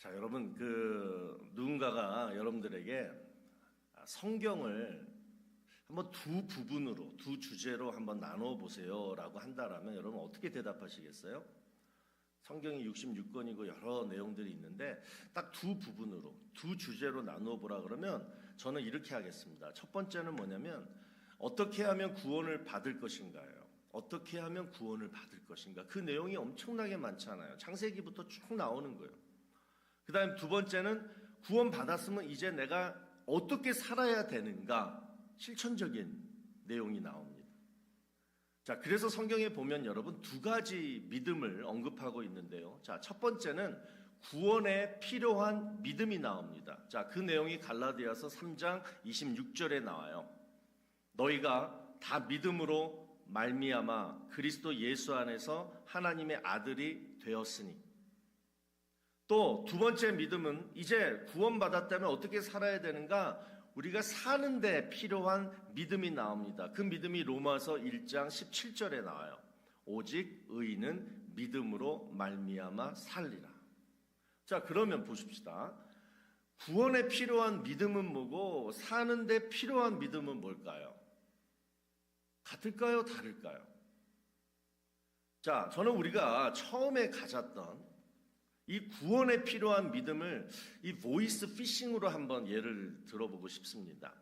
자, 여러분, 누군가가 여러분들에게 성경을 한번 두 부분으로, 두 주제로 한번 나눠 보세요라고 한다라면 여러분 어떻게 대답하시겠어요? 성경이 66권이고 여러 내용들이 있는데 딱 두 부분으로, 두 주제로 나누어 보라 그러면 저는 이렇게 하겠습니다. 첫 번째는 뭐냐면 어떻게 하면 구원을 받을 것인가요? 어떻게 하면 구원을 받을 것인가? 그 내용이 엄청나게 많잖아요. 창세기부터 쭉 나오는 거예요. 그 다음에 두 번째는 구원 받았으면 이제 내가 어떻게 살아야 되는가? 실천적인 내용이 나옵니다. 자, 그래서 성경에 보면 여러분 두 가지 믿음을 언급하고 있는데요. 자, 첫 번째는 구원에 필요한 믿음이 나옵니다. 자, 그 내용이 갈라디아서 3장 26절에 나와요. 너희가 다 믿음으로 말미암아 그리스도 예수 안에서 하나님의 아들이 되었으니. 또 두 번째 믿음은 이제 구원받았다면 어떻게 살아야 되는가? 우리가 사는데 필요한 믿음이 나옵니다. 그 믿음이 로마서 1장 17절에 나와요. 오직 의인은 믿음으로 말미암아 살리라. 자, 그러면 보십시다. 구원에 필요한 믿음은 뭐고 사는데 필요한 믿음은 뭘까요? 같을까요? 다를까요? 자, 저는 우리가 처음에 가졌던 이 구원에 필요한 믿음을 이 보이스 피싱으로 한번 예를 들어보고 싶습니다.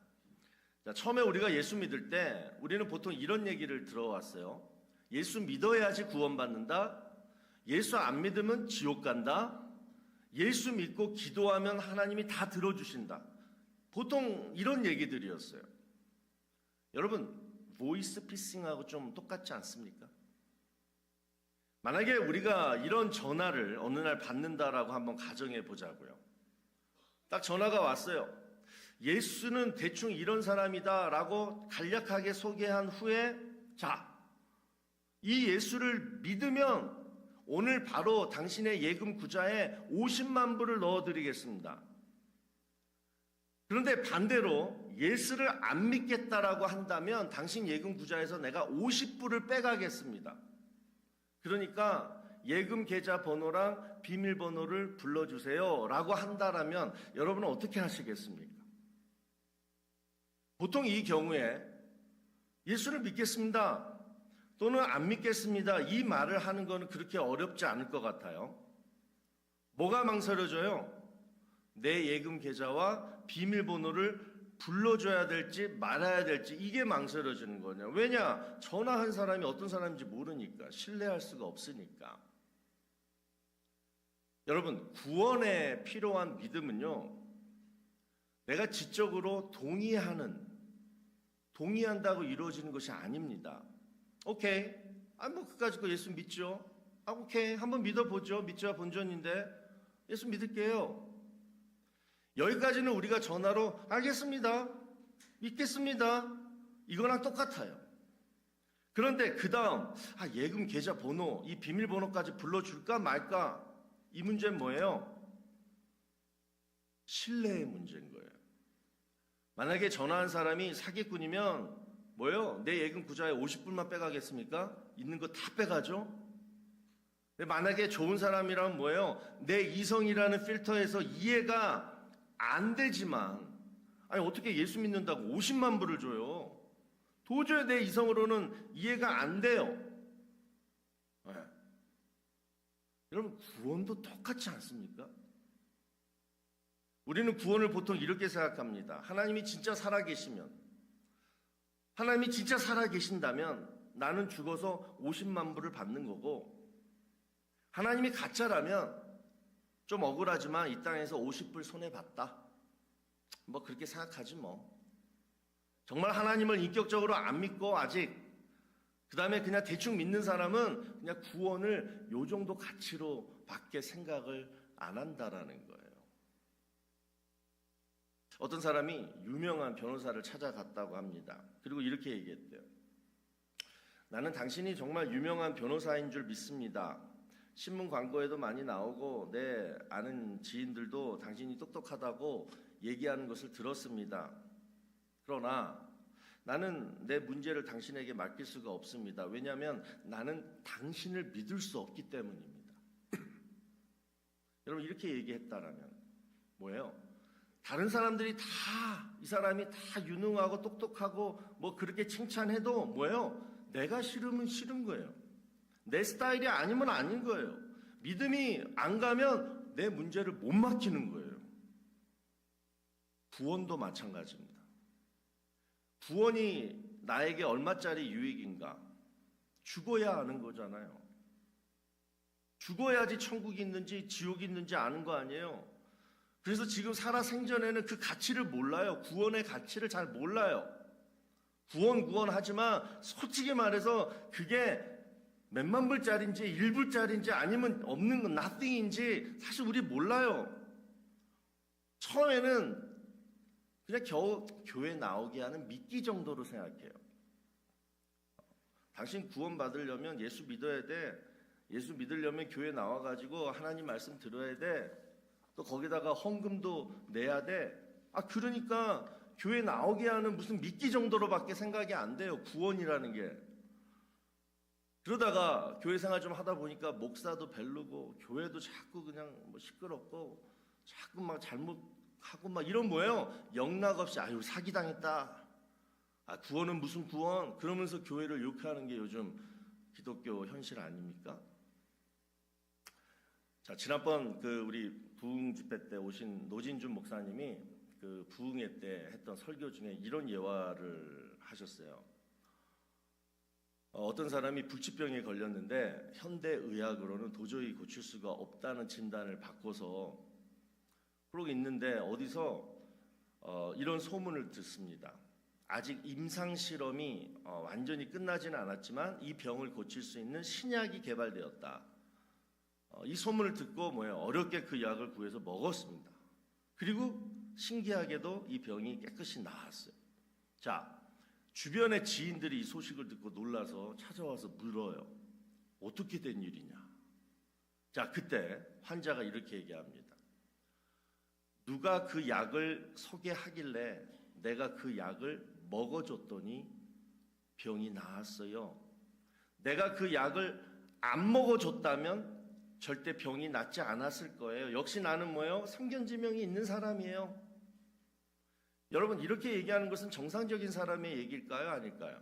자, 처음에 우리가 예수 믿을 때 우리는 보통 이런 얘기를 들어왔어요. 예수 믿어야지 구원받는다. 예수 안 믿으면 지옥 간다. 예수 믿고 기도하면 하나님이 다 들어주신다. 보통 이런 얘기들이었어요. 여러분, 보이스 피싱하고 좀 똑같지 않습니까? 만약에 우리가 이런 전화를 어느 날 받는다라고 한번 가정해 보자고요. 딱 전화가 왔어요. 예수는 대충 이런 사람이다라고 간략하게 소개한 후에 자, 이 예수를 믿으면 오늘 바로 당신의 예금 구자에 50만 불을 넣어드리겠습니다. 그런데 반대로 예수를 안 믿겠다라고 한다면 당신 예금 구자에서 내가 50불을 빼가겠습니다. 그러니까 예금 계좌 번호랑 비밀번호를 불러주세요 라고 한다라면 여러분은 어떻게 하시겠습니까? 보통 이 경우에 예수를 믿겠습니다 또는 안 믿겠습니다 이 말을 하는 것은 그렇게 어렵지 않을 것 같아요. 뭐가 망설여져요? 내 예금 계좌와 비밀번호를 불러줘야 될지 말아야 될지 이게 망설여지는 거냐. 왜냐? 전화한 사람이 어떤 사람인지 모르니까, 신뢰할 수가 없으니까. 여러분, 구원에 필요한 믿음은요, 내가 지적으로 동의한다고 이루어지는 것이 아닙니다. 오케이, 그까짓 거 예수 믿죠? 오케이, 한번 믿어보죠. 믿자야 본전인데 예수 믿을게요. 여기까지는 우리가 전화로 알겠습니다. 믿겠습니다. 이거랑 똑같아요. 그런데 그 다음 예금 계좌 번호, 이 비밀번호까지 불러줄까 말까? 이 문제는 뭐예요? 신뢰의 문제인 거예요. 만약에 전화한 사람이 사기꾼이면 뭐예요? 내 예금 구자에 50불만 빼가겠습니까? 있는 거 다 빼가죠? 만약에 좋은 사람이라면 뭐예요? 내 이성이라는 필터에서 이해가 안 되지만 어떻게 예수 믿는다고 50만 불을 줘요? 도저히 내 이성으로는 이해가 안 돼요. 네. 여러분, 구원도 똑같지 않습니까? 우리는 구원을 보통 이렇게 생각합니다. 하나님이 진짜 살아계시면, 하나님이 진짜 살아계신다면 나는 죽어서 50만 불을 받는 거고, 하나님이 가짜라면 좀 억울하지만 이 땅에서 50불 손해봤다. 그렇게 생각하지 뭐. 정말 하나님을 인격적으로 안 믿고 아직 그 다음에 그냥 대충 믿는 사람은 그냥 구원을 요 정도 가치로 밖에 생각을 안 한다라는 거예요. 어떤 사람이 유명한 변호사를 찾아갔다고 합니다. 그리고 이렇게 얘기했대요. 나는 당신이 정말 유명한 변호사인 줄 믿습니다. 신문 광고에도 많이 나오고 내 아는 지인들도 당신이 똑똑하다고 얘기하는 것을 들었습니다. 그러나 나는 내 문제를 당신에게 맡길 수가 없습니다. 왜냐하면 나는 당신을 믿을 수 없기 때문입니다. 여러분 이렇게 얘기했다라면 뭐예요? 다른 사람들이 다 이 사람이 다 유능하고 똑똑하고 뭐 그렇게 칭찬해도 뭐예요? 내가 싫으면 싫은 거예요. 내 스타일이 아니면 아닌 거예요. 믿음이 안 가면 내 문제를 못 맡기는 거예요. 구원도 마찬가지입니다. 구원이 나에게 얼마짜리 유익인가? 죽어야 아는 거잖아요. 죽어야지 천국이 있는지 지옥이 있는지 아는 거 아니에요. 그래서 지금 살아 생전에는 그 가치를 몰라요. 구원의 가치를 잘 몰라요. 구원하지만 솔직히 말해서 그게 몇만 불짜리인지 1불짜리인지 아니면 없는 건 nothing인지 사실 우리 몰라요. 처음에는 그냥 겨우 교회 나오게 하는 미끼 정도로 생각해요. 당신 구원 받으려면 예수 믿어야 돼. 예수 믿으려면 교회 나와가지고 하나님 말씀 들어야 돼. 또 거기다가 헌금도 내야 돼. 그러니까 교회 나오게 하는 무슨 미끼 정도로밖에 생각이 안 돼요. 구원이라는 게. 그러다가 교회 생활 좀 하다 보니까 목사도 별로고 교회도 자꾸 그냥 뭐 시끄럽고 자꾸 막 잘못하고 막 이런 뭐예요? 영락없이 사기당했다. 구원은 무슨 구원? 그러면서 교회를 욕하는 게 요즘 기독교 현실 아닙니까? 자, 지난번 우리 부흥 집회 때 오신 노진준 목사님이 그 부흥회 때 했던 설교 중에 이런 예화를 하셨어요. 어떤 사람이 불치병에 걸렸는데 현대 의학으로는 도저히 고칠 수가 없다는 진단을 받고서 그러고 있는데 어디서 이런 소문을 듣습니다. 아직 임상 실험이 완전히 끝나지는 않았지만 이 병을 고칠 수 있는 신약이 개발되었다. 이 소문을 듣고 어렵게 그 약을 구해서 먹었습니다. 그리고 신기하게도 이 병이 깨끗이 나았어요. 자, 주변의 지인들이 이 소식을 듣고 놀라서 찾아와서 물어요. 어떻게 된 일이냐? 자, 그때 환자가 이렇게 얘기합니다. 누가 그 약을 소개하길래 내가 그 약을 먹어줬더니 병이 나았어요. 내가 그 약을 안 먹어줬다면 절대 병이 낫지 않았을 거예요. 역시 나는 성견지명이 있는 사람이에요. 여러분 이렇게 얘기하는 것은 정상적인 사람의 얘기일까요? 아닐까요?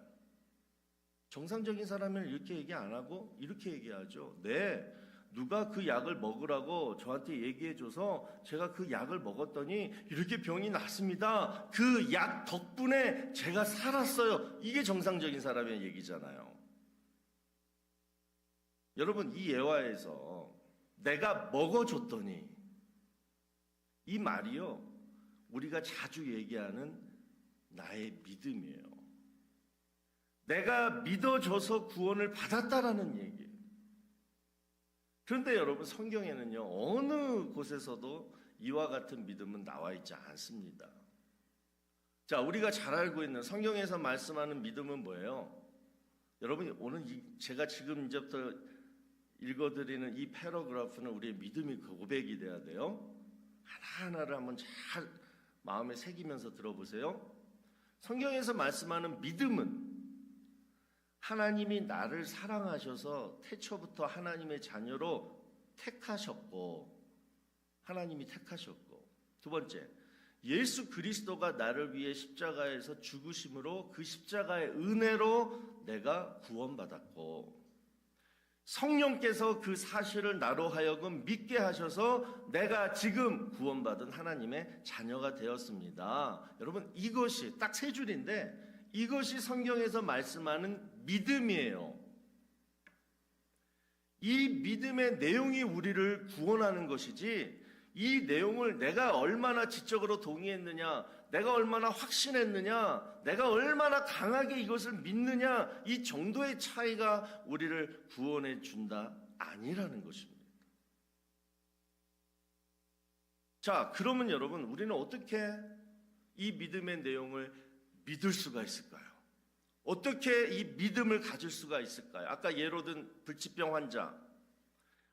정상적인 사람은 이렇게 얘기 안 하고 이렇게 얘기하죠. 네, 누가 그 약을 먹으라고 저한테 얘기해줘서 제가 그 약을 먹었더니 이렇게 병이 났습니다. 그 약 덕분에 제가 살았어요. 이게 정상적인 사람의 얘기잖아요. 여러분 이 예화에서 내가 먹어줬더니 이 말이요 우리가 자주 얘기하는 나의 믿음이에요. 내가 믿어줘서 구원을 받았다라는 얘기예요. 그런데 여러분 성경에는요 어느 곳에서도 이와 같은 믿음은 나와 있지 않습니다. 자, 우리가 잘 알고 있는 성경에서 말씀하는 믿음은 뭐예요? 여러분 오늘 제가 지금 이제부터 읽어드리는 이 패러그래프는 우리의 믿음의 고백이 돼야 돼요. 하나하나를 한번 잘 마음에 새기면서 들어보세요. 성경에서 말씀하는 믿음은 하나님이 나를 사랑하셔서 태초부터 하나님의 자녀로 택하셨고, 하나님이 택하셨고, 두 번째, 예수 그리스도가 나를 위해 십자가에서 죽으심으로 그 십자가의 은혜로 내가 구원받았고, 성령께서 그 사실을 나로 하여금 믿게 하셔서 내가 지금 구원받은 하나님의 자녀가 되었습니다. 여러분 이것이 딱 세 줄인데 이것이 성경에서 말씀하는 믿음이에요. 이 믿음의 내용이 우리를 구원하는 것이지 이 내용을 내가 얼마나 지적으로 동의했느냐, 내가 얼마나 확신했느냐, 내가 얼마나 강하게 이것을 믿느냐, 이 정도의 차이가 우리를 구원해 준다 아니라는 것입니다. 자, 그러면 여러분 우리는 어떻게 이 믿음의 내용을 믿을 수가 있을까요? 어떻게 이 믿음을 가질 수가 있을까요? 아까 예로 든 불치병 환자,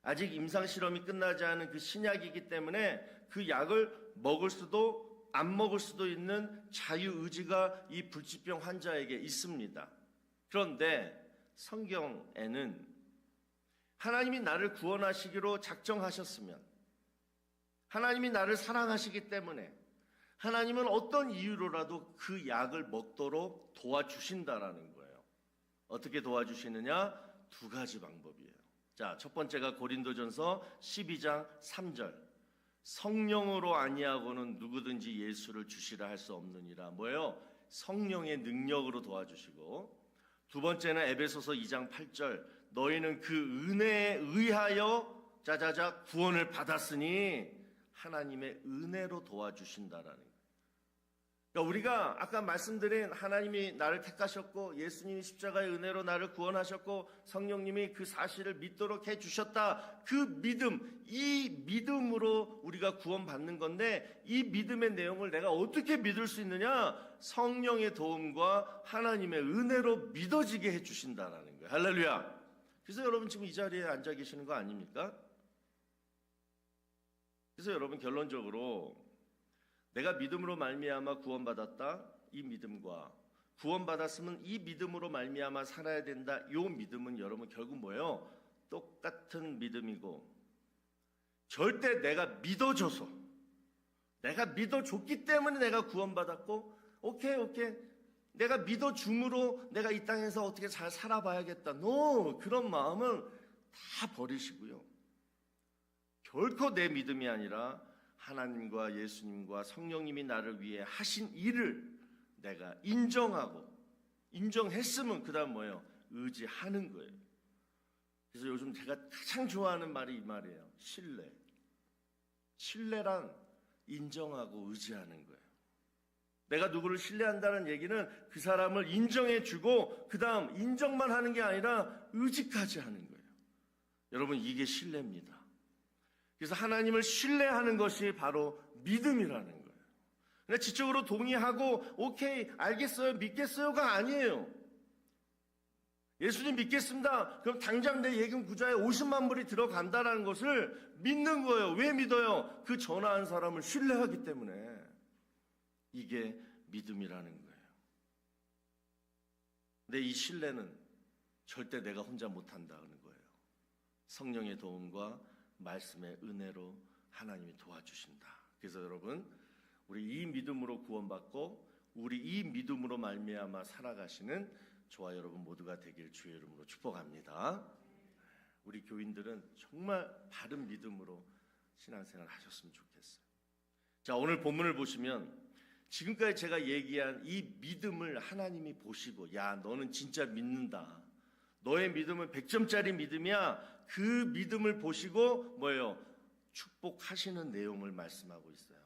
아직 임상실험이 끝나지 않은 그 신약이기 때문에 그 약을 먹을 수도 안 먹을 수도 있는 자유의지가 이 불치병 환자에게 있습니다. 그런데 성경에는 하나님이 나를 구원하시기로 작정하셨으면, 하나님이 나를 사랑하시기 때문에 하나님은 어떤 이유로라도 그 약을 먹도록 도와주신다라는 거예요. 어떻게 도와주시느냐? 두 가지 방법이에요. 자, 첫 번째가 고린도전서 12장 3절. 성령으로 아니하고는 누구든지 예수를 주시라 할 수 없느니라. 뭐예요? 성령의 능력으로 도와주시고, 두 번째는 에베소서 2장 8절. 너희는 그 은혜에 의하여 자자자 구원을 받았으니 하나님의 은혜로 도와주신다라는 거예요. 그러니까 우리가 아까 말씀드린 하나님이 나를 택하셨고 예수님이 십자가의 은혜로 나를 구원하셨고 성령님이 그 사실을 믿도록 해주셨다. 그 믿음, 이 믿음으로 우리가 구원받는 건데 이 믿음의 내용을 내가 어떻게 믿을 수 있느냐? 성령의 도움과 하나님의 은혜로 믿어지게 해주신다라는 거예요. 할렐루야. 그래서 여러분 지금 이 자리에 앉아 계시는 거 아닙니까? 그래서 여러분 결론적으로 내가 믿음으로 말미암아 구원받았다. 이 믿음과 구원받았으면 이 믿음으로 말미암아 살아야 된다. 이 믿음은 여러분 결국 뭐예요? 똑같은 믿음이고 절대 내가 믿어줘서 내가 믿어줬기 때문에 내가 구원받았고 오케이 내가 믿어줌으로 내가 이 땅에서 어떻게 잘 살아봐야겠다. 노! 그런 마음은 다 버리시고요. 결코 내 믿음이 아니라 하나님과 예수님과 성령님이 나를 위해 하신 일을 내가 인정했으면 그 다음 뭐예요? 의지하는 거예요. 그래서 요즘 제가 가장 좋아하는 말이 이 말이에요. 신뢰란 인정하고 의지하는 거예요. 내가 누구를 신뢰한다는 얘기는 그 사람을 인정해주고 그 다음 인정만 하는 게 아니라 의지까지 하는 거예요. 여러분 이게 신뢰입니다. 그래서 하나님을 신뢰하는 것이 바로 믿음이라는 거예요. 그러니까 지적으로 동의하고 오케이 알겠어요 믿겠어요가 아니에요. 예수님 믿겠습니다. 그럼 당장 내 예금 구자에 50만 불이 들어간다는 것을 믿는 거예요. 왜 믿어요? 그 전화한 사람을 신뢰하기 때문에. 이게 믿음이라는 거예요. 근데 이 신뢰는 절대 내가 혼자 못한다는 거예요. 성령의 도움과 말씀의 은혜로 하나님이 도와주신다. 그래서 여러분 우리 이 믿음으로 구원받고 우리 이 믿음으로 말미암아 살아가시는 저와 여러분 모두가 되길 주의 이름으로 축복합니다. 우리 교인들은 정말 바른 믿음으로 신앙생활 하셨으면 좋겠어요. 자, 오늘 본문을 보시면 지금까지 제가 얘기한 이 믿음을 하나님이 보시고 야 너는 진짜 믿는다. 너의 믿음은 100점짜리 믿음이야. 그 믿음을 보시고 뭐예요? 축복하시는 내용을 말씀하고 있어요.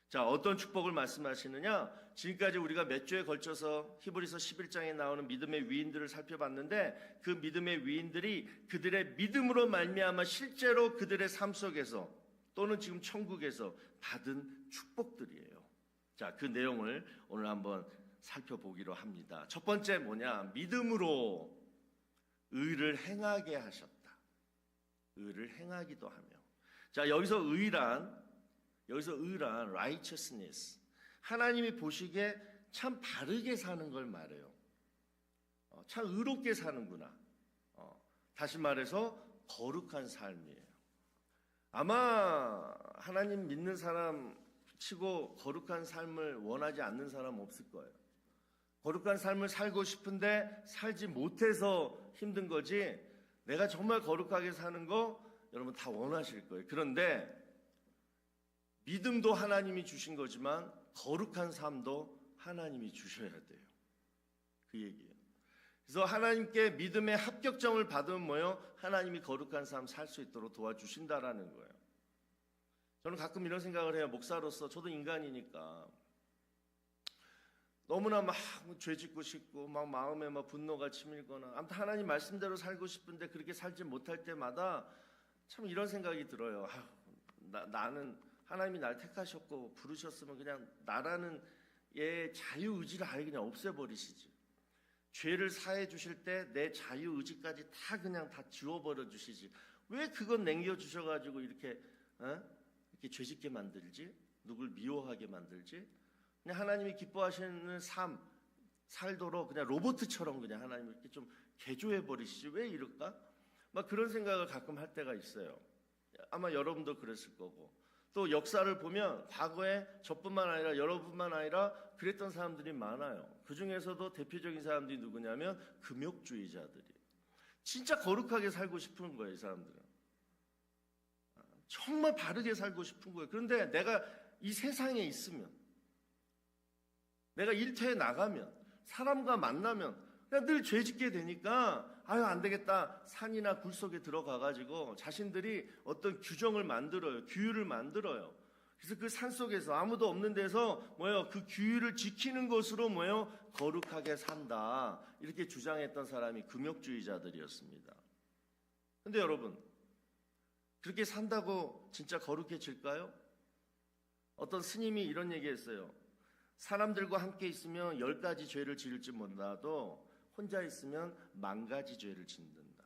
자, 어떤 축복을 말씀하시느냐? 지금까지 우리가 몇 주에 걸쳐서 히브리서 11장에 나오는 믿음의 위인들을 살펴봤는데 그 믿음의 위인들이 그들의 믿음으로 말미암아 실제로 그들의 삶 속에서 또는 지금 천국에서 받은 축복들이에요. 자, 그 내용을 오늘 한번 살펴보기로 합니다. 첫 번째 뭐냐? 믿음으로 의를 행하게 하셨다. 의를 행하기도 하며. 자, 여기서 의란 righteousness. 하나님이 보시기에 참 바르게 사는 걸 말해요. 참 의롭게 사는구나. 다시 말해서 거룩한 삶이에요. 아마 하나님 믿는 사람 치고 거룩한 삶을 원하지 않는 사람 없을 거예요. 거룩한 삶을 살고 싶은데 살지 못해서 힘든 거지 내가 정말 거룩하게 사는 거 여러분 다 원하실 거예요. 그런데 믿음도 하나님이 주신 거지만 거룩한 삶도 하나님이 주셔야 돼요. 그 얘기예요. 그래서 하나님께 믿음의 합격점을 받으면 뭐예요? 하나님이 거룩한 삶 살 수 있도록 도와주신다라는 거예요. 저는 가끔 이런 생각을 해요. 목사로서 저도 인간이니까 너무나 막 죄짓고 싶고 막 마음에 막 분노가 치밀거나 아무튼 하나님 말씀대로 살고 싶은데 그렇게 살지 못할 때마다 참 이런 생각이 들어요. 나는 하나님이 날 택하셨고 부르셨으면 그냥 나라는 얘 자유의지를 아예 그냥 없애버리시지. 죄를 사해 주실 때 내 자유의지까지 다 그냥 다 지워버려 주시지. 왜 그건 남겨주셔가지고 이렇게 죄짓게 만들지? 누굴 미워하게 만들지? 그냥 하나님이 기뻐하시는 삶 살도록 그냥 로봇처럼 그냥 하나님을 이렇게 좀 개조해버리시지. 왜 이럴까? 막 그런 생각을 가끔 할 때가 있어요. 아마 여러분도 그랬을 거고 또 역사를 보면 과거에 저뿐만 아니라 여러분만 아니라 그랬던 사람들이 많아요. 그 중에서도 대표적인 사람들이 누구냐면 금욕주의자들이. 진짜 거룩하게 살고 싶은 거예요, 이 사람들은. 정말 바르게 살고 싶은 거예요. 그런데 내가 이 세상에 있으면, 내가 일터에 나가면, 사람과 만나면 그냥 늘 죄짓게 되니까 아유 안 되겠다. 산이나 굴 속에 들어가가지고 자신들이 어떤 규정을 만들어요. 규율을 만들어요. 그래서 그 산 속에서 아무도 없는 데서 그 규율을 지키는 것으로 거룩하게 산다. 이렇게 주장했던 사람이 금욕주의자들이었습니다. 근데 여러분, 그렇게 산다고 진짜 거룩해질까요? 어떤 스님이 이런 얘기했어요. 사람들과 함께 있으면 10가지 죄를 지을지 몰라도 혼자 있으면 10,000가지 죄를 짓는다.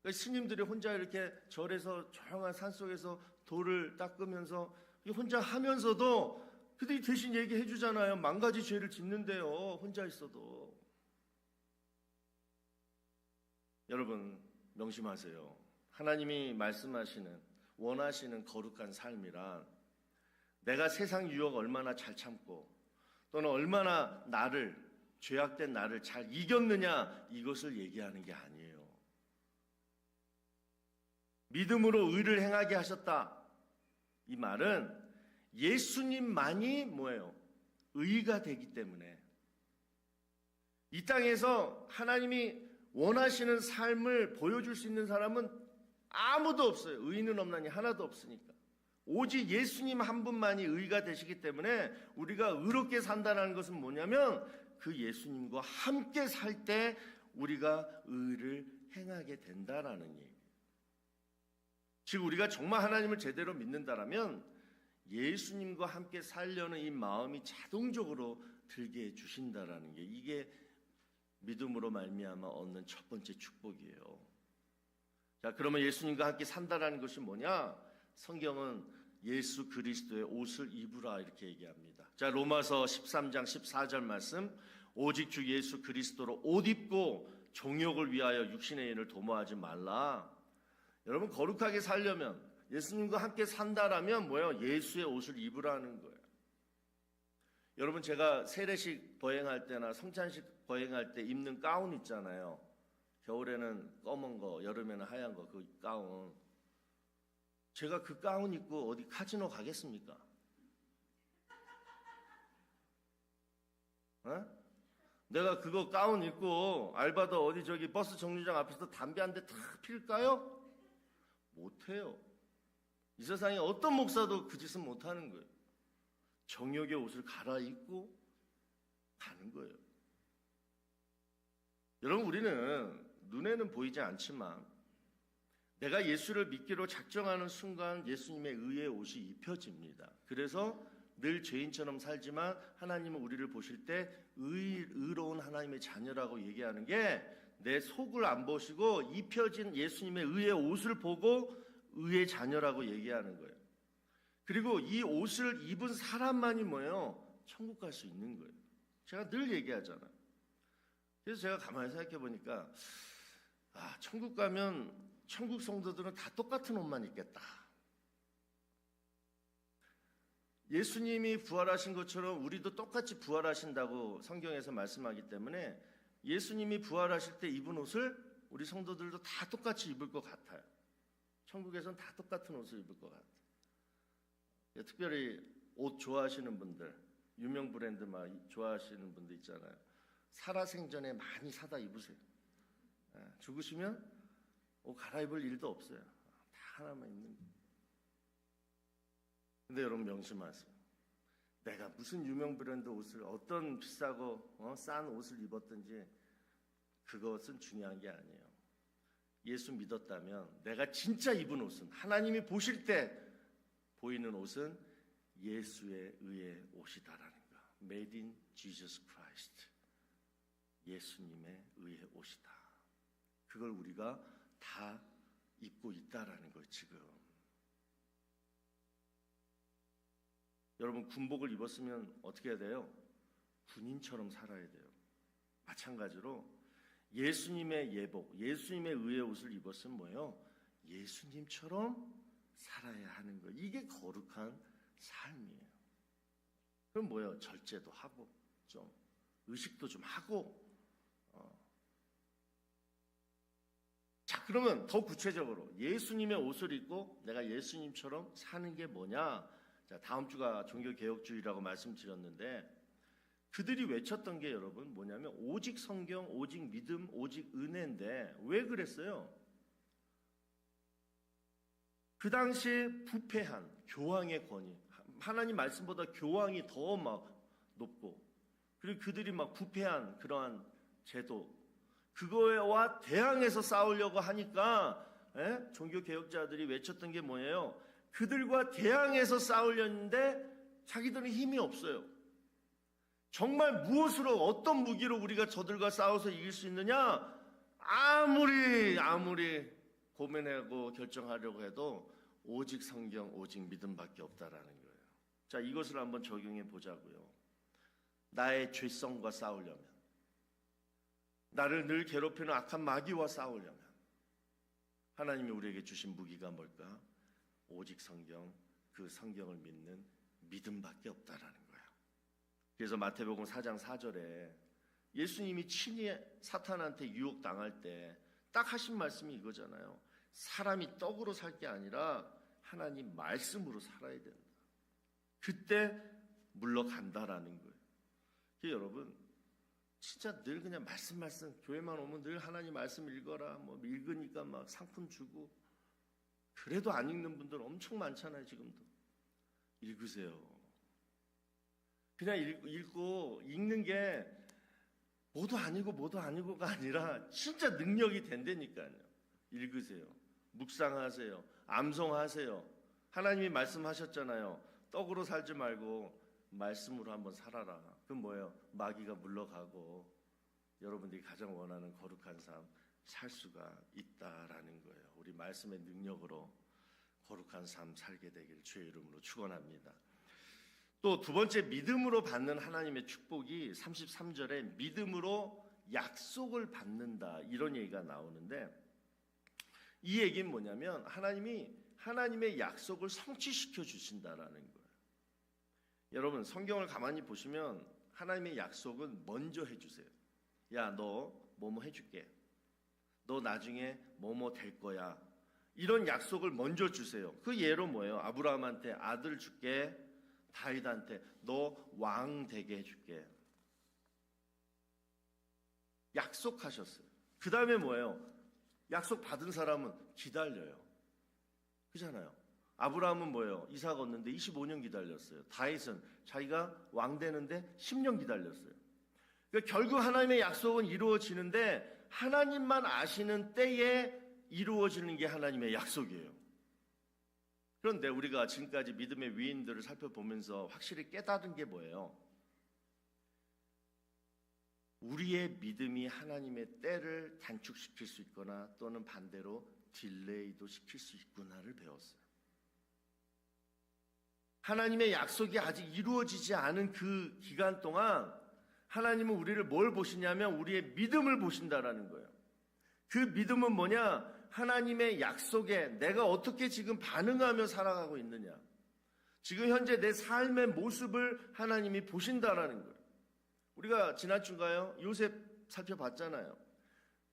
그러니까 스님들이 혼자 이렇게 절에서 조용한 산속에서 돌을 닦으면서 혼자 하면서도 그들이 대신 얘기해 주잖아요. 10,000가지 죄를 짓는데요. 혼자 있어도. 여러분 명심하세요. 하나님이 말씀하시는 원하시는 거룩한 삶이란 내가 세상 유혹 얼마나 잘 참고 또는 얼마나 죄악된 나를 잘 이겼느냐 이것을 얘기하는 게 아니에요. 믿음으로 의를 행하게 하셨다. 이 말은 예수님만이 의가 되기 때문에 이 땅에서 하나님이 원하시는 삶을 보여줄 수 있는 사람은 아무도 없어요. 의인은 없나니 하나도 없으니까. 오직 예수님 한 분만이 의가 되시기 때문에 우리가 의롭게 산다는 것은 뭐냐면 그 예수님과 함께 살 때 우리가 의를 행하게 된다라는 얘기예요. 즉 우리가 정말 하나님을 제대로 믿는다라면 예수님과 함께 살려는 이 마음이 자동적으로 들게 해주신다라는 게 이게 믿음으로 말미암아 얻는 첫 번째 축복이에요. 자, 그러면 예수님과 함께 산다라는 것이 뭐냐? 성경은 예수 그리스도의 옷을 입으라 이렇게 얘기합니다. 자, 로마서 13장 14절 말씀. 오직 주 예수 그리스도로 옷 입고 정욕을 위하여 육신의 일을 도모하지 말라. 여러분 거룩하게 살려면 예수님과 함께 산다라면 예수의 옷을 입으라는 거예요. 여러분 제가 세례식 거행할 때나 성찬식 거행할 때 입는 가운 있잖아요. 겨울에는 검은 거, 여름에는 하얀 거, 그 가운. 제가 그 가운 입고 어디 카지노 가겠습니까? 내가 그거 가운 입고 알바도 어디 저기 버스 정류장 앞에서 담배 한 대 탁 필까요? 못해요. 이 세상에 어떤 목사도 그 짓은 못하는 거예요. 정욕의 옷을 갈아입고 가는 거예요. 여러분 우리는 눈에는 보이지 않지만 내가 예수를 믿기로 작정하는 순간 예수님의 의의 옷이 입혀집니다. 그래서 늘 죄인처럼 살지만 하나님은 우리를 보실 때 의로운 하나님의 자녀라고 얘기하는 게 내 속을 안 보시고 입혀진 예수님의 의의 옷을 보고 의의 자녀라고 얘기하는 거예요. 그리고 이 옷을 입은 사람만이 천국 갈 수 있는 거예요. 제가 늘 얘기하잖아요. 그래서 제가 가만히 생각해 보니까 천국 가면 천국 성도들은 다 똑같은 옷만 입겠다. 예수님이 부활하신 것처럼 우리도 똑같이 부활하신다고 성경에서 말씀하기 때문에 예수님이 부활하실 때 입은 옷을 우리 성도들도 다 똑같이 입을 것 같아요. 천국에서는 다 똑같은 옷을 입을 것 같아요. 특별히 옷 좋아하시는 분들, 유명 브랜드 좋아하시는 분들 있잖아요. 살아생전에 많이 사다 입으세요. 죽으시면 옷 갈아입을 일도 없어요. 다 하나만 입는 거예요. 근데 여러분 명심하세요. 내가 무슨 유명 브랜드 옷을 어떤 비싸고 싼 옷을 입었든지 그것은 중요한 게 아니에요. 예수 믿었다면 내가 진짜 입은 옷은 하나님이 보실 때 보이는 옷은 예수의 의의 옷이다라는 거. Made in Jesus Christ. 예수님의 의의 옷이다. 그걸 우리가 다 입고 있다라는 거예요, 지금. 여러분 군복을 입었으면 어떻게 해야 돼요? 군인처럼 살아야 돼요. 마찬가지로 예수님의 예복, 예수님의 의의 옷을 입었으면 예수님처럼 살아야 하는 거. 이게 거룩한 삶이에요. 그럼 뭐예요? 절제도 하고 좀 의식도 좀 하고. 자, 그러면 더 구체적으로 예수님의 옷을 입고 내가 예수님처럼 사는 게 뭐냐? 자, 다음 주가 종교개혁주의라고 말씀드렸는데 그들이 외쳤던 게 여러분 뭐냐면 오직 성경, 오직 믿음, 오직 은혜인데 왜 그랬어요? 그 당시에 부패한 교황의 권위, 하나님 말씀보다 교황이 더 막 높고, 그리고 그들이 막 부패한 그러한 제도, 그거와 대항해서 싸우려고 하니까 종교 개혁자들이 외쳤던 게 뭐예요? 그들과 대항해서 싸우려는데 자기들은 힘이 없어요. 정말 무엇으로, 어떤 무기로 우리가 저들과 싸워서 이길 수 있느냐? 아무리 고민하고 결정하려고 해도 오직 성경, 오직 믿음밖에 없다라는 거예요. 자, 이것을 한번 적용해 보자고요. 나의 죄성과 싸우려면, 나를 늘 괴롭히는 악한 마귀와 싸우려면 하나님이 우리에게 주신 무기가 뭘까? 오직 성경, 그 성경을 믿는 믿음밖에 없다라는 거예요. 그래서 마태복음 4장 4절에 예수님이 친히 사탄한테 유혹당할 때 딱 하신 말씀이 이거잖아요. 사람이 떡으로 살 게 아니라 하나님 말씀으로 살아야 된다. 그때 물러간다라는 거예요. 여러분 진짜 늘 그냥 말씀 교회만 오면 늘 하나님 말씀 읽어라, 뭐 읽으니까 막 상품 주고, 그래도 안 읽는 분들 엄청 많잖아요. 지금도 읽으세요. 그냥 읽고 읽는 게 뭐도 아니고가 아니라 진짜 능력이 된다니까요. 읽으세요. 묵상하세요. 암송하세요. 하나님이 말씀하셨잖아요. 떡으로 살지 말고 말씀으로 한번 살아라. 그럼 뭐예요? 마귀가 물러가고 여러분들이 가장 원하는 거룩한 삶 살 수가 있다라는 거예요. 우리 말씀의 능력으로 거룩한 삶 살게 되길 주의 이름으로 축원합니다. 또 두 번째, 믿음으로 받는 하나님의 축복이 33절에 믿음으로 약속을 받는다, 이런 얘기가 나오는데, 이 얘기는 뭐냐면 하나님이 하나님의 약속을 성취시켜 주신다라는 거예요. 여러분 성경을 가만히 보시면 하나님의 약속은 먼저 해주세요. 야, 너 뭐뭐 해줄게. 너 나중에 뭐뭐 될 거야. 이런 약속을 먼저 주세요. 그 예로 뭐예요? 아브라함한테 아들 줄게. 다윗한테 너 왕 되게 해줄게. 약속하셨어요. 그 다음에 뭐예요? 약속 받은 사람은 기다려요. 그잖아요. 아브라함은 뭐예요? 이삭 얻는데 25년 기다렸어요. 다윗은 자기가 왕 되는데 10년 기다렸어요. 그러니까 결국 하나님의 약속은 이루어지는데 하나님만 아시는 때에 이루어지는 게 하나님의 약속이에요. 그런데 우리가 지금까지 믿음의 위인들을 살펴보면서 확실히 깨달은 게 뭐예요? 우리의 믿음이 하나님의 때를 단축시킬 수 있거나 또는 반대로 딜레이도 시킬 수 있구나를 배웠어요. 하나님의 약속이 아직 이루어지지 않은 그 기간 동안 하나님은 우리를 뭘 보시냐면 우리의 믿음을 보신다라는 거예요. 그 믿음은 뭐냐? 하나님의 약속에 내가 어떻게 지금 반응하며 살아가고 있느냐, 지금 현재 내 삶의 모습을 하나님이 보신다라는 거예요. 우리가 지난주인가요? 요셉 살펴봤잖아요.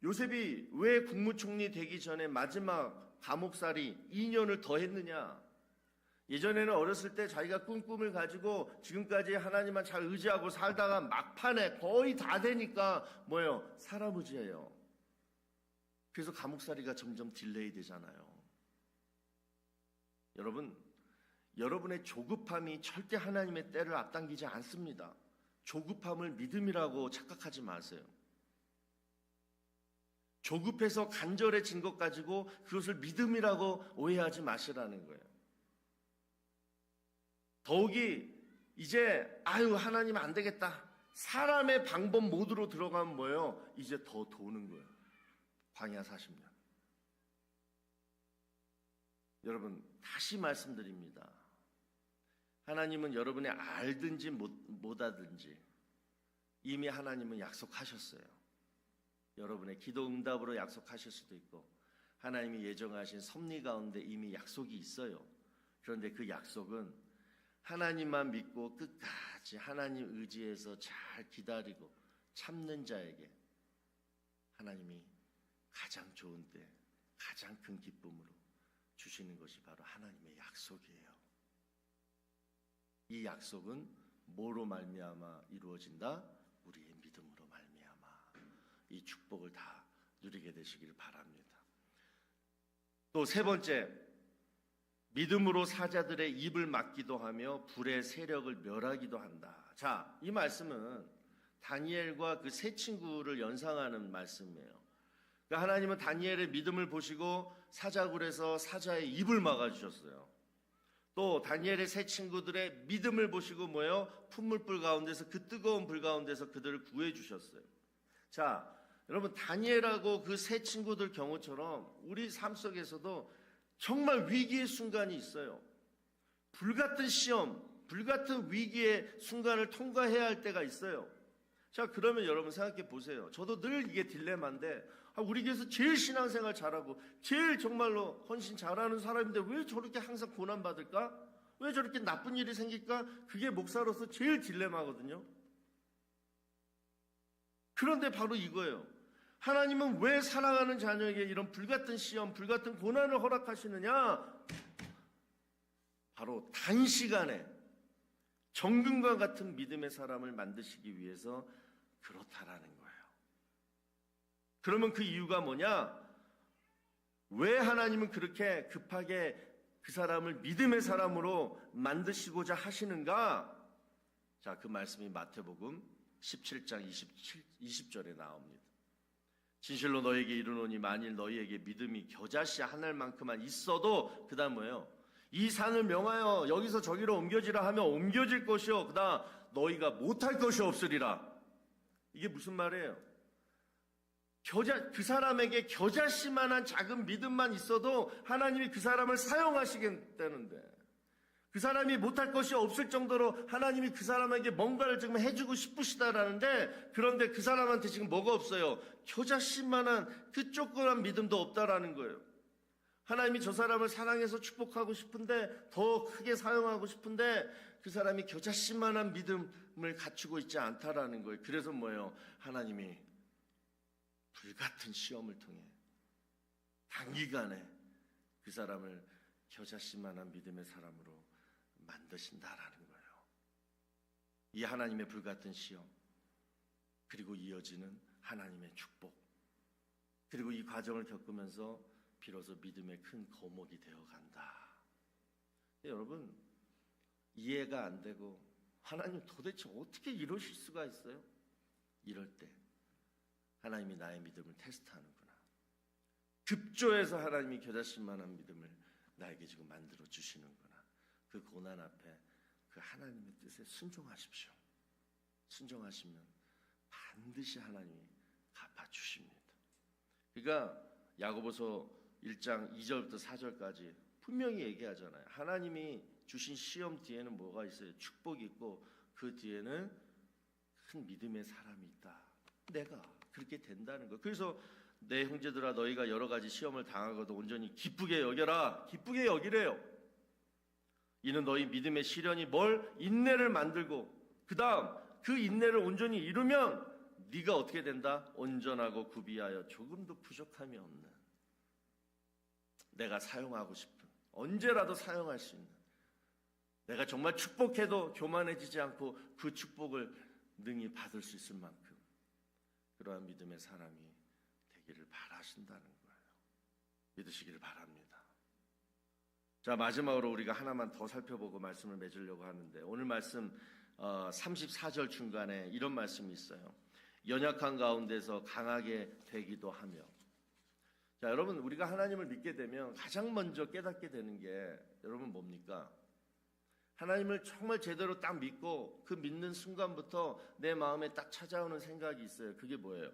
요셉이 왜 국무총리 되기 전에 마지막 감옥살이 2년을 더 했느냐? 예전에는 어렸을 때 자기가 꿈을 가지고 지금까지 하나님만 잘 의지하고 살다가 막판에 거의 다 되니까 뭐예요? 사람 의지예요. 그래서 감옥살이가 점점 딜레이 되잖아요. 여러분, 여러분의 조급함이 절대 하나님의 때를 앞당기지 않습니다. 조급함을 믿음이라고 착각하지 마세요. 조급해서 간절해진 것 가지고 그것을 믿음이라고 오해하지 마시라는 거예요. 더욱이 이제 하나님 안 되겠다, 사람의 방법 모드로 들어가면 뭐예요? 이제 더 도는 거예요. 광야 40년. 여러분 다시 말씀드립니다. 하나님은 여러분이 알든지 못 알든지 이미 하나님은 약속하셨어요. 여러분의 기도 응답으로 약속하실 수도 있고 하나님이 예정하신 섭리 가운데 이미 약속이 있어요. 그런데 그 약속은 하나님만 믿고 끝까지 하나님 의지해서 잘 기다리고 참는 자에게 하나님이 가장 좋은 때 가장 큰 기쁨으로 주시는 것이 바로 하나님의 약속이에요. 이 약속은 뭐로 말미암아 이루어진다? 우리의 믿음으로 말미암아 이 축복을 다 누리게 되시기를 바랍니다. 또 세 번째, 믿음으로 사자들의 입을 막기도 하며 불의 세력을 멸하기도 한다. 자, 이 말씀은 다니엘과 그 세 친구를 연상하는 말씀이에요. 그러니까 하나님은 다니엘의 믿음을 보시고 사자굴에서 사자의 입을 막아주셨어요. 또 다니엘의 세 친구들의 믿음을 보시고 뭐예요? 풀물불 가운데서 그 뜨거운 불 가운데서 그들을 구해주셨어요. 자, 여러분 다니엘하고 그 세 친구들 경우처럼 우리 삶 속에서도 정말 위기의 순간이 있어요. 불같은 시험, 불같은 위기의 순간을 통과해야 할 때가 있어요. 자, 그러면 여러분 생각해 보세요. 저도 늘 이게 딜레마인데 우리 교회에서 제일 신앙생활 잘하고 제일 정말로 헌신 잘하는 사람인데 왜 저렇게 항상 고난받을까? 왜 저렇게 나쁜 일이 생길까? 그게 목사로서 제일 딜레마거든요. 그런데 바로 이거예요. 하나님은 왜 사랑하는 자녀에게 이런 불같은 시험, 불같은 고난을 허락하시느냐? 바로 단시간에 정금과 같은 믿음의 사람을 만드시기 위해서 그렇다라는 거예요. 그러면 그 이유가 뭐냐? 왜 하나님은 그렇게 급하게 그 사람을 믿음의 사람으로 만드시고자 하시는가? 자, 그 말씀이 마태복음 17장 20절에 나옵니다. 진실로 너에게 이르노니 만일 너희에게 믿음이 겨자씨 하늘만큼만 있어도 그 다음 뭐예요? 이 산을 명하여 여기서 저기로 옮겨지라 하면 옮겨질 것이요 그 다음 너희가 못할 것이 없으리라. 이게 무슨 말이에요? 그 사람에게 겨자씨만한 작은 믿음만 있어도 하나님이 그 사람을 사용하시겠다는데 그 사람이 못할 것이 없을 정도로 하나님이 그 사람에게 뭔가를 지금 해주고 싶으시다라는데 그런데 그 사람한테 지금 뭐가 없어요? 겨자씨만한 그 조그만 믿음도 없다라는 거예요. 하나님이 저 사람을 사랑해서 축복하고 싶은데 더 크게 사용하고 싶은데 그 사람이 겨자씨만한 믿음을 갖추고 있지 않다라는 거예요. 그래서 뭐예요? 하나님이 불같은 시험을 통해 단기간에 그 사람을 겨자씨만한 믿음의 사람으로 만드신다라는 거예요. 이 하나님의 불같은 시험 그리고 이어지는 하나님의 축복 그리고 이 과정을 겪으면서 비로소 믿음의 큰 거목이 되어간다. 여러분 이해가 안 되고 하나님 도대체 어떻게 이러실 수가 있어요? 이럴 때 하나님이 나의 믿음을 테스트하는구나. 급조해서 하나님이 겨자씨만한 믿음을 나에게 지금 만들어 주시는구나. 그 고난 앞에 그 하나님의 뜻에 순종하십시오. 순종하시면 반드시 하나님이 갚아주십니다. 그러니까 야고보서 1장 2절부터 4절까지 분명히 얘기하잖아요. 하나님이 주신 시험 뒤에는 뭐가 있어요? 축복이 있고 그 뒤에는 큰 믿음의 사람이 있다. 내가 그렇게 된다는 거예요. 그래서 내 형제들아 너희가 여러 가지 시험을 당하고도 온전히 기쁘게 여겨라. 기쁘게 여기래요. 이는 너희 믿음의 시련이 뭘? 인내를 만들고 그 다음 그 인내를 온전히 이루면 네가 어떻게 된다? 온전하고 구비하여 조금도 부족함이 없는 내가 사용하고 싶은 언제라도 사용할 수 있는 내가 정말 축복해도 교만해지지 않고 그 축복을 능히 받을 수 있을 만큼 그러한 믿음의 사람이 되기를 바라신다는 거예요. 믿으시기를 바랍니다. 자, 마지막으로 우리가 하나만 더 살펴보고 말씀을 맺으려고 하는데 오늘 말씀 34절 중간에 이런 말씀이 있어요. 연약한 가운데서 강하게 되기도 하며. 자, 여러분 우리가 하나님을 믿게 되면 가장 먼저 깨닫게 되는 게 여러분 뭡니까? 하나님을 정말 제대로 딱 믿고 그 믿는 순간부터 내 마음에 딱 찾아오는 생각이 있어요. 그게 뭐예요?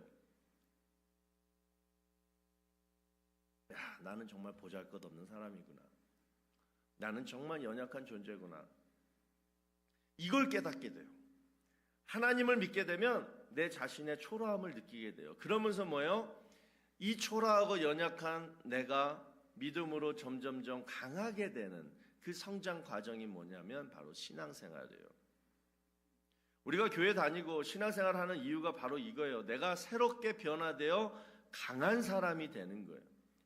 야, 나는 정말 보잘것없는 사람이구나. 나는 정말 연약한 존재구나. 이걸 깨닫게 돼요. 하나님을 믿게 되면 내 자신의 초라함을 느끼게 돼요. 그러면서 뭐예요? 이 초라하고 연약한 내가 믿음으로 점점점 강하게 되는 그 성장 과정이 뭐냐면 바로 신앙생활이에요. 우리가 교회 다니고 신앙생활하는 이유가 바로 이거예요. 내가 새롭게 변화되어 강한 사람이 되는 거예요.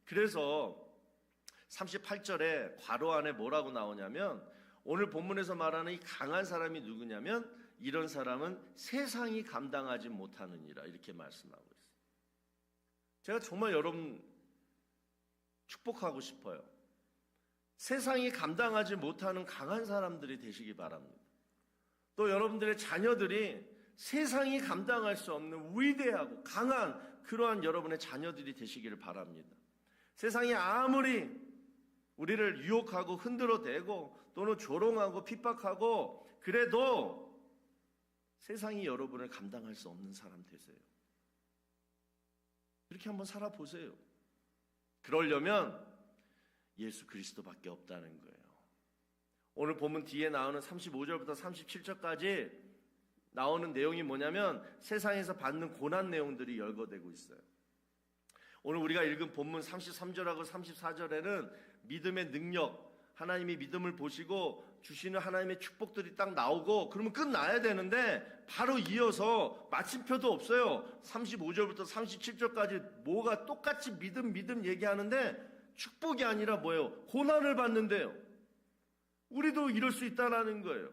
그래서 38절에 괄호 안에 뭐라고 나오냐면 오늘 본문에서 말하는 이 강한 사람이 누구냐면 이런 사람은 세상이 감당하지 못하느니라 이렇게 말씀하고 있어요. 제가 정말 여러분 축복하고 싶어요. 세상이 감당하지 못하는 강한 사람들이 되시기 바랍니다. 또 여러분들의 자녀들이 세상이 감당할 수 없는 위대하고 강한 그러한 여러분의 자녀들이 되시기를 바랍니다. 세상이 아무리 우리를 유혹하고 흔들어대고 또는 조롱하고 핍박하고 그래도 세상이 여러분을 감당할 수 없는 사람 되세요. 이렇게 한번 살아보세요. 그러려면 예수 그리스도밖에 없다는 거예요. 오늘 본문 뒤에 나오는 35절부터 37절까지 나오는 내용이 뭐냐면 세상에서 받는 고난 내용들이 열거되고 있어요. 오늘 우리가 읽은 본문 33절하고 34절에는 믿음의 능력, 하나님이 믿음을 보시고 주시는 하나님의 축복들이 딱 나오고 그러면 끝나야 되는데 바로 이어서 마침표도 없어요. 35절부터 37절까지 뭐가 똑같이 믿음 얘기하는데 축복이 아니라 뭐예요? 고난을 받는데요. 우리도 이럴 수 있다라는 거예요.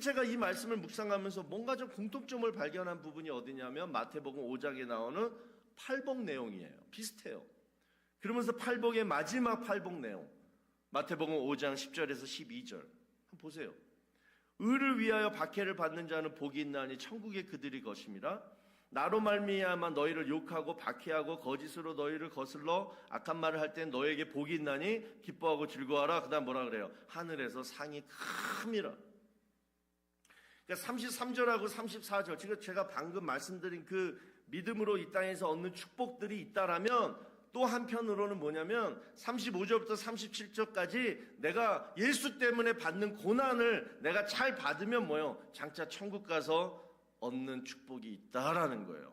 제가 이 말씀을 묵상하면서 뭔가 좀 공통점을 발견한 부분이 어디냐면 마태복음 5장에 나오는 팔복 내용이에요. 비슷해요. 그러면서 팔복의 마지막 팔복 내용 마태복음 5장 10절에서 12절 한번 보세요. 의를 위하여 박해를 받는 자는 복이 있나니 천국의 그들이 것임이라. 나로 말미암아 너희를 욕하고 박해하고 거짓으로 너희를 거슬러 악한 말을 할 땐 너에게 복이 있나니 기뻐하고 즐거워하라. 그 다음 뭐라 그래요? 하늘에서 상이 큼이라. 그러니까 33절하고 34절 지금 제가 방금 말씀드린 그 믿음으로 이 땅에서 얻는 축복들이 있다라면 또 한편으로는 뭐냐면 35절부터 37절까지 내가 예수 때문에 받는 고난을 내가 잘 받으면 뭐예요? 장차 천국 가서 얻는 축복이 있다라는 거예요.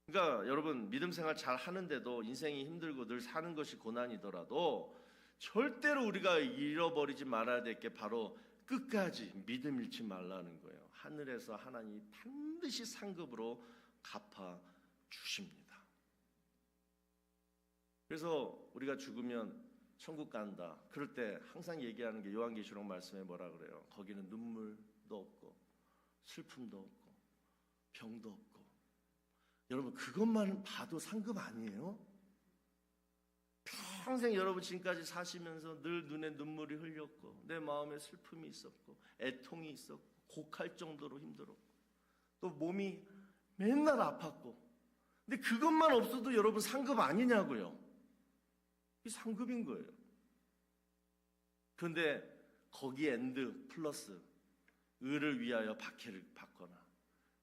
그러니까 여러분 믿음 생활 잘 하는데도 인생이 힘들고 늘 사는 것이 고난이더라도 절대로 우리가 잃어버리지 말아야 될 게 바로 끝까지 믿음 잃지 말라는 거예요. 하늘에서 하나님이 반드시 상급으로 갚아 주십니다. 그래서 우리가 죽으면 천국 간다. 그럴 때 항상 얘기하는 게 요한계시록 말씀에 뭐라 그래요? 거기는 눈물도 없고 슬픔도 없고 병도 없고. 여러분 그것만 봐도 상급 아니에요? 평생 여러분 지금까지 사시면서 늘 눈에 눈물이 흘렸고 내 마음에 슬픔이 있었고 애통이 있었고 곡할 정도로 힘들었고 또 몸이 맨날 아팠고 근데 그것만 없어도 여러분 상급 아니냐고요. 이 상급인 거예요. 그런데 거기에 엔드 플러스 의를 위하여 박해를 받거나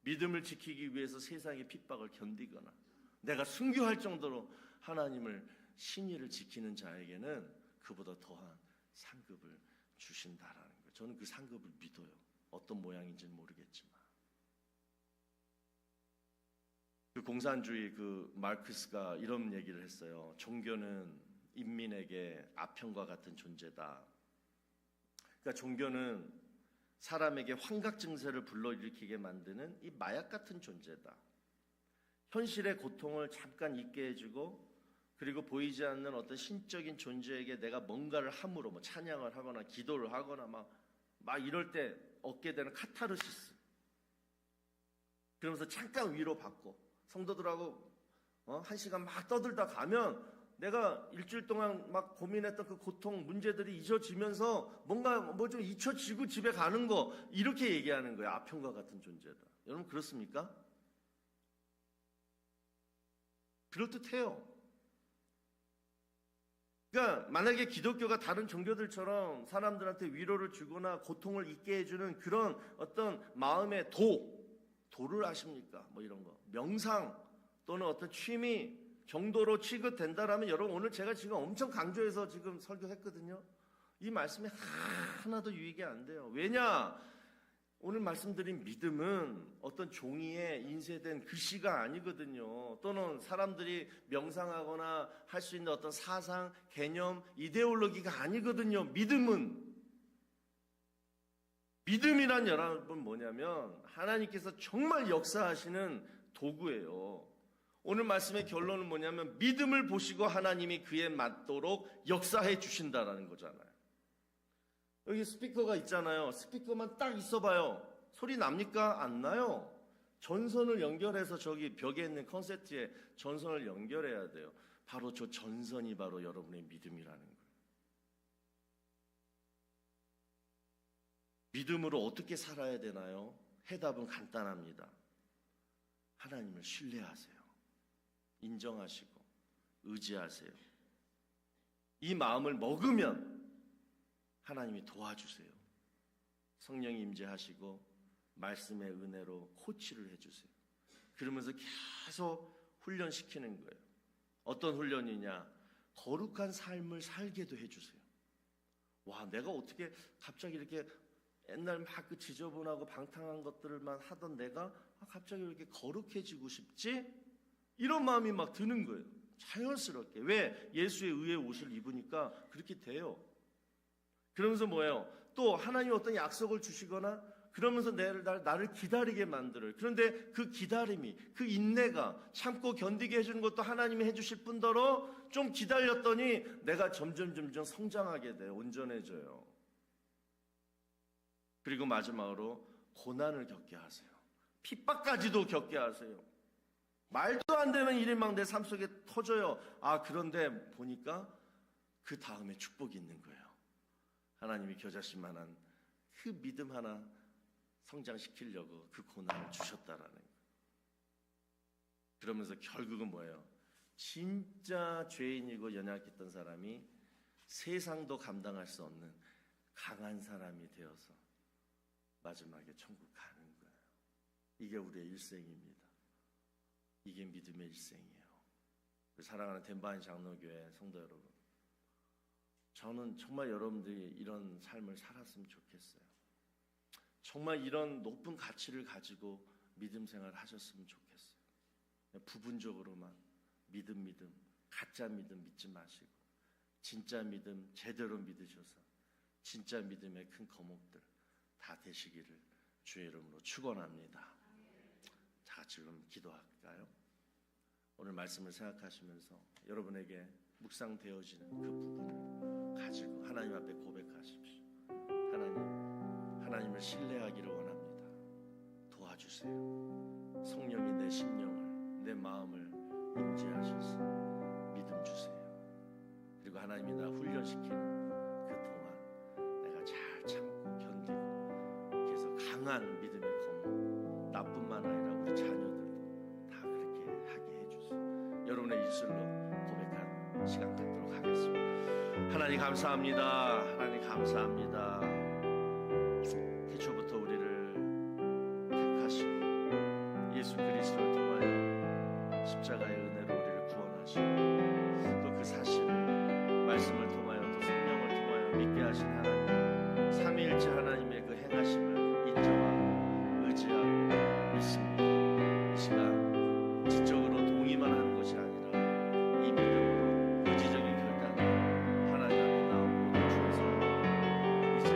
믿음을 지키기 위해서 세상의 핍박을 견디거나 내가 순교할 정도로 하나님을 신의를 지키는 자에게는 그보다 더한 상급을 주신다라는 거예요. 저는 그 상급을 믿어요. 어떤 모양인지는 모르겠지만 그 공산주의 그 마르크스가 이런 얘기를 했어요. 종교는 인민에게 아편과 같은 존재다. 그러니까 종교는 사람에게 환각 증세를 불러일으키게 만드는 이 마약 같은 존재다. 현실의 고통을 잠깐 잊게 해주고 그리고 보이지 않는 어떤 신적인 존재에게 내가 뭔가를 함으로 뭐 찬양을 하거나 기도를 하거나 막 이럴 때 얻게 되는 카타르시스. 그러면서 잠깐 위로받고 성도들하고 1시간 막 떠들다 가면 내가 일주일 동안 막 고민했던 그 고통 문제들이 잊어지면서 뭔가 뭐 좀 잊혀지고 집에 가는 거 이렇게 얘기하는 거예요. 아편과 같은 존재다. 여러분 그렇습니까? 그럴듯해요. 그러니까 만약에 기독교가 다른 종교들처럼 사람들한테 위로를 주거나 고통을 잊게 해주는 그런 어떤 마음의 도를 아십니까? 뭐 이런 거 명상 또는 어떤 취미 정도로 취급된다라면 여러분 오늘 제가 지금 엄청 강조해서 지금 설교했거든요. 이 말씀이 하나도 유익이 안 돼요. 왜냐? 오늘 말씀드린 믿음은 어떤 종이에 인쇄된 글씨가 아니거든요. 또는 사람들이 명상하거나 할 수 있는 어떤 사상, 개념, 이데올로기가 아니거든요. 믿음이란 여러분 뭐냐면 하나님께서 정말 역사하시는 도구예요. 오늘 말씀의 결론은 뭐냐면 믿음을 보시고 하나님이 그에 맞도록 역사해 주신다라는 거잖아요. 여기 스피커가 있잖아요. 스피커만 딱 있어봐요. 소리 납니까? 안 나요. 전선을 연결해서 저기 벽에 있는 컨센트에 전선을 연결해야 돼요. 바로 저 전선이 바로 여러분의 믿음이라는 거예요. 믿음으로 어떻게 살아야 되나요? 해답은 간단합니다. 하나님을 신뢰하세요. 인정하시고 의지하세요. 이 마음을 먹으면 하나님이 도와주세요. 성령이 임재하시고 말씀의 은혜로 코치를 해주세요. 그러면서 계속 훈련시키는 거예요. 어떤 훈련이냐? 거룩한 삶을 살게도 해주세요. 와, 내가 어떻게 갑자기 이렇게 옛날 막 그 지저분하고 방탕한 것들만 하던 내가 갑자기 이렇게 거룩해지고 싶지? 이런 마음이 막 드는 거예요. 자연스럽게. 왜? 예수의 의의 옷을 입으니까 그렇게 돼요. 그러면서 뭐예요? 또 하나님이 어떤 약속을 주시거나 그러면서 나를 기다리게 만들어요. 그런데 그 기다림이, 그 인내가 참고 견디게 해주는 것도 하나님이 해주실 뿐더러 좀 기다렸더니 내가 점점 성장하게 돼요. 온전해져요. 그리고 마지막으로 고난을 겪게 하세요. 핍박까지도 겪게 하세요. 말도 안 되는 일이 막 내 삶 속에 터져요. 그런데 보니까 그 다음에 축복이 있는 거예요. 하나님이 겨자씨 만한 그 믿음 하나 성장시키려고 그 고난을 주셨다라는 거예요. 그러면서 결국은 뭐예요? 진짜 죄인이고 연약했던 사람이 세상도 감당할 수 없는 강한 사람이 되어서 마지막에 천국 가는 거예요. 이게 우리의 일생입니다. 이게 믿음의 일생이에요. 사랑하는 덴바인 장로교회 성도 여러분, 저는 정말 여러분들이 이런 삶을 살았으면 좋겠어요. 정말 이런 높은 가치를 가지고 믿음 생활을 하셨으면 좋겠어요. 부분적으로만 믿음, 가짜 믿음 믿지 마시고 진짜 믿음 제대로 믿으셔서 진짜 믿음의 큰 거목들 다 되시기를 주의 이름으로 축원합니다. 자, 같이 그럼 기도할까요? 오늘 말씀을 생각하시면서 여러분에게 묵상되어지는 그 부분을 가지고 하나님 앞에 고백하십시오. 하나님을 신뢰하기를 원합니다. 도와주세요. 성령이 내 심령을, 내 마음을 임재하셔서 믿음 주세요. 그리고 하나님이 나 훈련시키는 그 동안 내가 잘 참고 견디고 계속 강한 믿음의 검, 나뿐만 아니라 우리 자녀들도 다 그렇게 하게 해주세요. 여러분의 입술로 고백하는 시간 갖도록 하겠습니다. 하나님 감사합니다. 하나님 감사합니다. 태초부터 우리를 택하시고 예수 그리스도를 통하여 십자가의 은혜로 우리를 구원하시고 또 그 사실을 말씀을 통하여 또 성령을 통하여 믿게 하신 하나님, 삼위일체 하나님의 그 행하심을 인정하고 의지하고 믿습니다. 이 시간 지적으로 동의만 하는 것이 아니라 이 믿음으로 의지적인 결단을 하나님 앞에 나오고 주어서 이제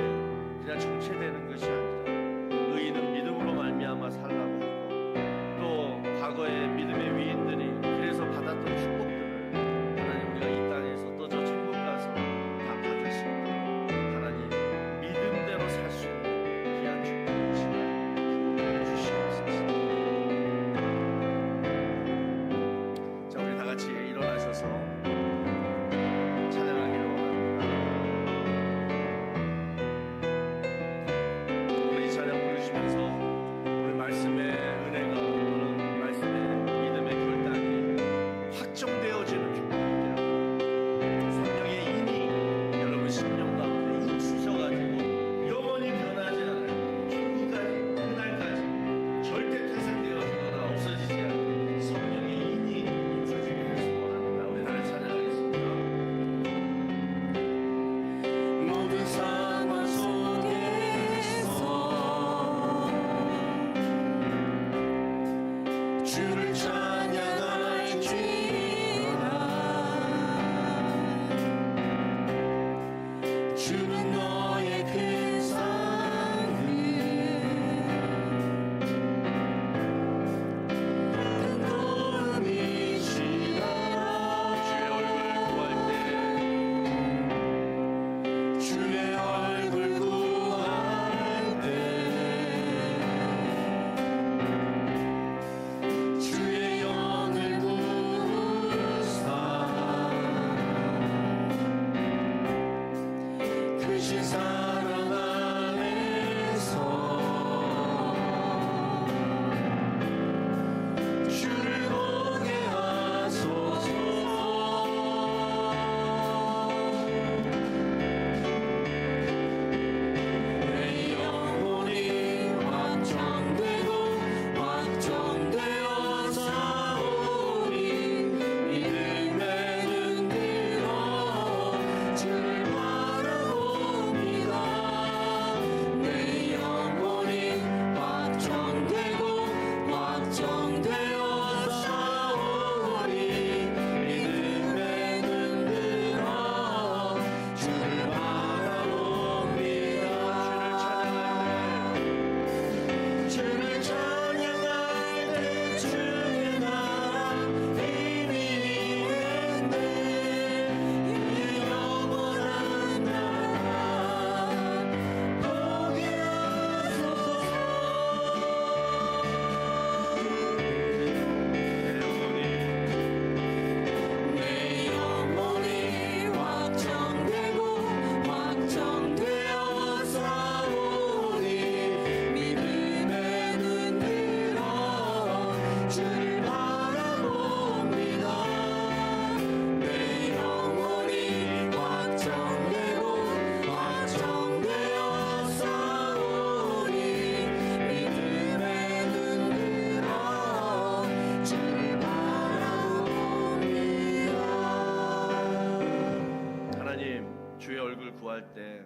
구할 때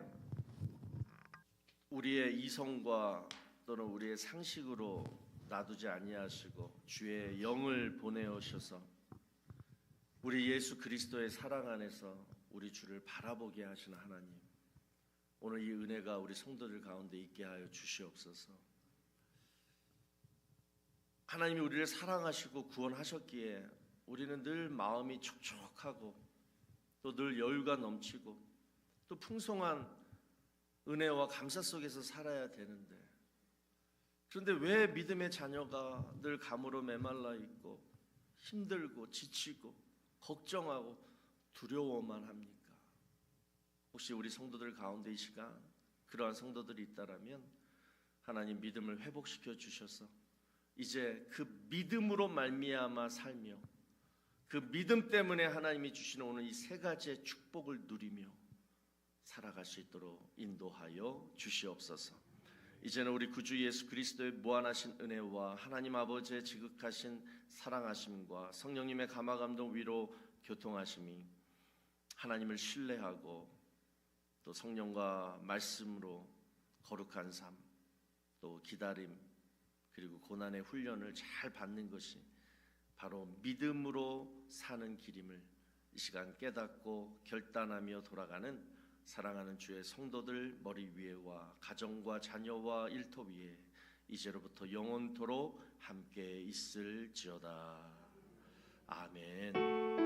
우리의 이성과 또는 우리의 상식으로 놔두지 아니하시고 주의 영을 보내오셔서 우리 예수 그리스도의 사랑 안에서 우리 주를 바라보게 하시는 하나님, 오늘 이 은혜가 우리 성도들 가운데 있게 하여 주시옵소서. 하나님이 우리를 사랑하시고 구원하셨기에 우리는 늘 마음이 촉촉하고 또 늘 여유가 넘치고 또 풍성한 은혜와 감사 속에서 살아야 되는데, 그런데 왜 믿음의 자녀가 늘 감으로 메말라 있고 힘들고 지치고 걱정하고 두려워만 합니까? 혹시 우리 성도들 가운데 이 시간 그러한 성도들이 있다라면 하나님 믿음을 회복시켜 주셔서 이제 그 믿음으로 말미암아 살며 그 믿음 때문에 하나님이 주시는 오늘 이 세 가지의 축복을 누리며 살아갈 수 있도록 인도하여 주시옵소서. 이제는 우리 구주 예수 그리스도의 무한하신 은혜와 하나님 아버지의 지극하신 사랑하심과 성령님의 감화감동 위로 교통하심이 하나님을 신뢰하고 또 성령과 말씀으로 거룩한 삶, 또 기다림, 그리고 고난의 훈련을 잘 받는 것이 바로 믿음으로 사는 길임을 이 시간 깨닫고 결단하며 돌아가는 사랑하는 주의 성도들 머리 위에와 가정과 자녀와 일터 위에 이제로부터 영원토록 함께 있을지어다. 아멘.